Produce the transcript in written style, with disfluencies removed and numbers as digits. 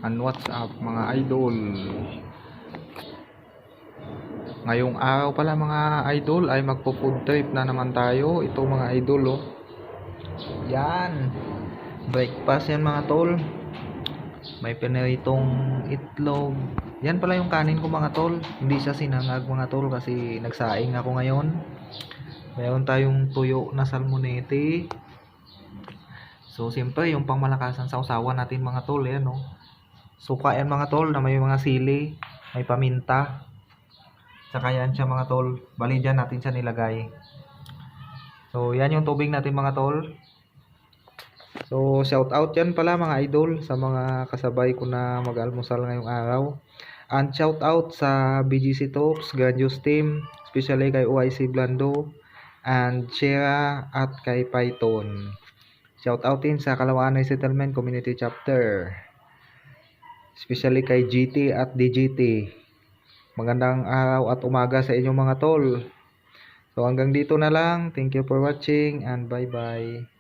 And what's up mga idol? Ngayong araw pala mga idol ay magpo-food trip na naman tayo. Ito mga idol oh. Yan. Breakfast yan mga tol. May piniritong itlog. Yan pala yung kanin ko mga tol. Hindi siya sinangag mga tol kasi nagsaing ako ngayon. Meron tayong tuyo na salmonete. So siyempre yung pangmalakasan sa usawa natin mga tol. Yan oh. Suka yan mga tol na may mga sili. May paminta. Saka yan siya mga tol. Bali dyan natin siya nilagay. So yan yung tubig natin mga tol. So shout out yan pala mga idol sa mga kasabay ko na mag-almusal ngayong araw. And shout out sa BGC Talks, Grandiose Team, especially kay OIC Blando and Shera at kay Python. Shout out din sa Kalawaanay Settlement Community Chapter, especially kay GT at DGT. Magandang araw at umaga sa inyong mga tol. So hanggang dito na lang. Thank you for watching and bye bye.